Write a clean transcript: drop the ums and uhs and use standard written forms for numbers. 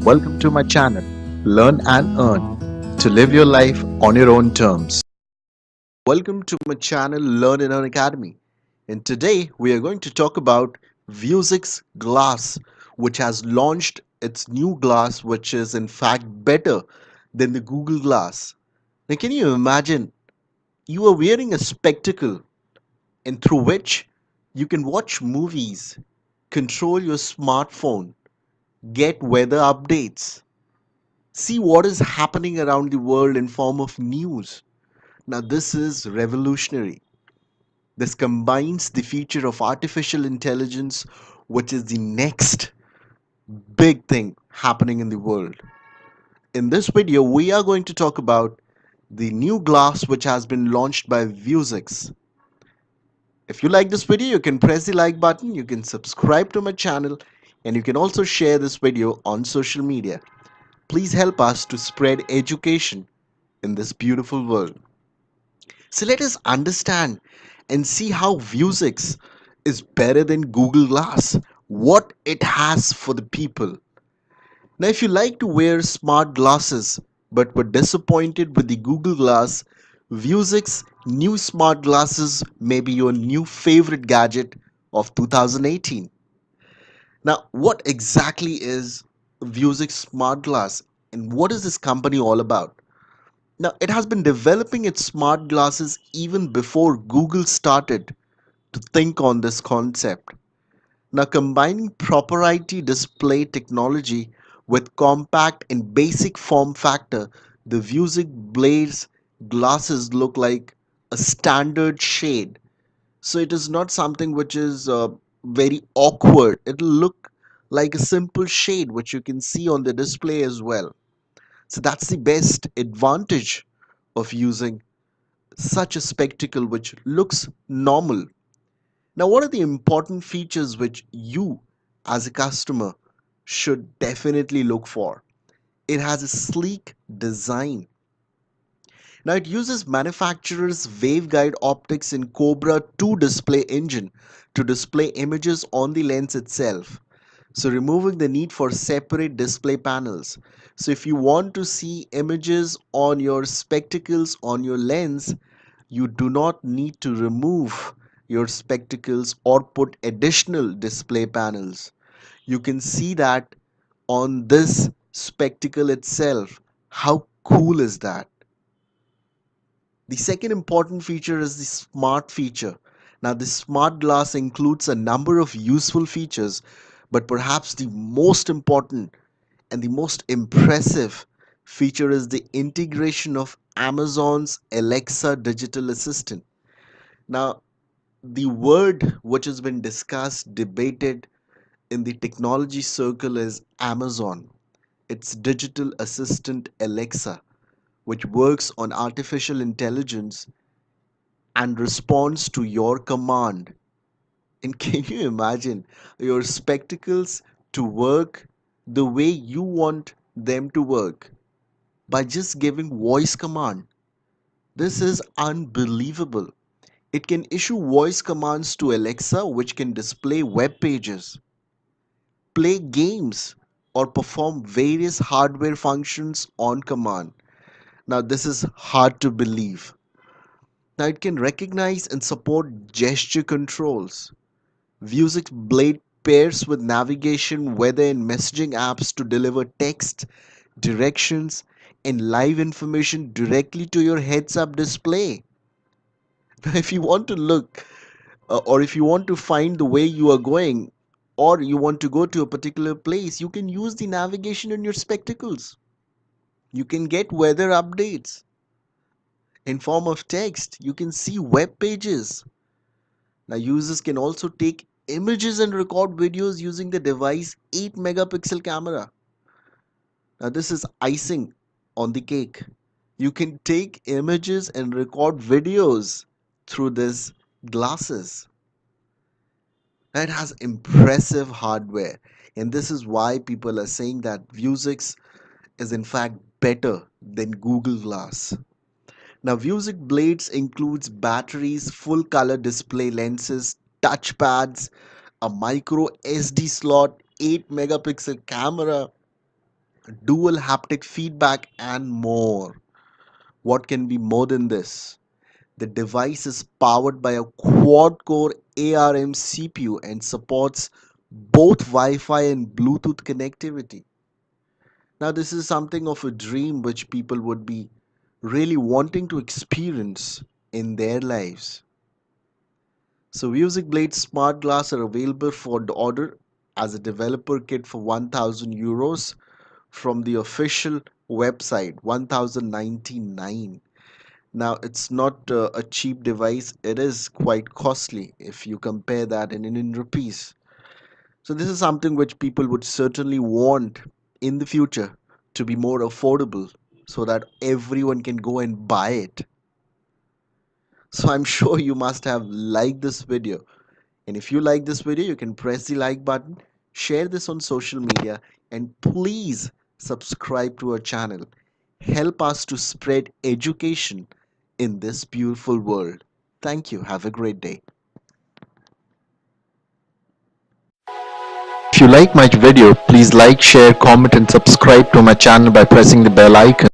Welcome to my channel, Learn and Earn, to live your life on your own terms. Welcome to my channel, Learn and Earn Academy. And today we are going to talk about Vuzix Glass, which has launched its new glass, which is in fact better than the Google Glass. Now, can you imagine? You are wearing a spectacle and through which you can watch movies, control your smartphone, get weather updates, see what is happening around the world in form of news. Now this is revolutionary. This combines the feature of artificial intelligence, which is the next big thing happening in the world. In this video, we are going to talk about the new glass which has been launched by Vuzix. If you like this video, you can press the like button, you can subscribe to my channel, and you can also share this video on social media. Please help us to spread education in this beautiful world. So let us understand and see how Vuzix is better than Google Glass, what it has for the people. Now, if you like to wear smart glasses but were disappointed with the Google Glass, Vuzix new smart glasses may be your new favorite gadget of 2018. Now, what exactly is Vuzix smart glass and what is this company all about? Now, it has been developing its smart glasses even before Google started to think on this concept. Now, combining proprietary display technology with compact and basic form factor, the Vuzix Blade's glasses look like a standard shade. So, it is not something which is very awkward. It'll look like a simple shade which you can see on the display as well. So, that's the best advantage of using such a spectacle which looks normal. Now, what are the important features which you, as a customer, should definitely look for? It has a sleek design. Now, it uses manufacturer's waveguide optics in Cobra 2 display engine to display images on the lens itself. So, removing the need for separate display panels. So, if you want to see images on your spectacles on your lens, you do not need to remove your spectacles or put additional display panels. You can see that on this spectacle itself. How cool is that? The second important feature is the smart feature. Now, this smart glass includes a number of useful features, but perhaps the most important and the most impressive feature is the integration of Amazon's Alexa digital assistant. Now, the word which has been discussed, debated in the technology circle is Amazon. Its digital assistant Alexa, which works on artificial intelligence and responds to your command. And can you imagine your spectacles to work the way you want them to work by just giving voice command? This is unbelievable. It can issue voice commands to Alexa, which can display web pages, play games, or perform various hardware functions on command. Now, this is hard to believe. Now, it can recognize and support gesture controls. Vuzix Blade pairs with navigation, weather, and messaging apps to deliver text, directions, and live information directly to your heads up display. If you want to look or if you want to find the way you are going or you want to go to a particular place, you can use the navigation in your spectacles. You can get weather updates in form of text. You can see web pages. Now, users can also take images and record videos using the device 8 megapixel camera. Now, this is icing on the cake. You can take images and record videos through this glasses. It has impressive hardware, and this is why people are saying that Vuzix is in fact better than Google Glass. Now, Vuzix Blades includes batteries, full color display lenses, touchpads, a micro SD slot, 8 megapixel camera, dual haptic feedback, and more. What can be more than this? The device is powered by a quad core ARM CPU and supports both Wi Fi and Bluetooth connectivity. Now, this is something of a dream which people would be really wanting to experience in their lives. So, Vuzix Blade Smart Glass are available for the order as a developer kit for €1,000 from the official website, 1099. Now, it's not a cheap device, it is quite costly if you compare that in Indian rupees. So, this is something which people would certainly want in the future to be more affordable so that everyone can go and buy it. So, I'm sure you must have liked this video. And if you like this video, you can press the like button, share this on social media, and please subscribe to our channel. Help us to spread education in this beautiful world. Thank you. Have a great day. If you like my video, please like, share, comment, and subscribe to my channel by pressing the bell icon.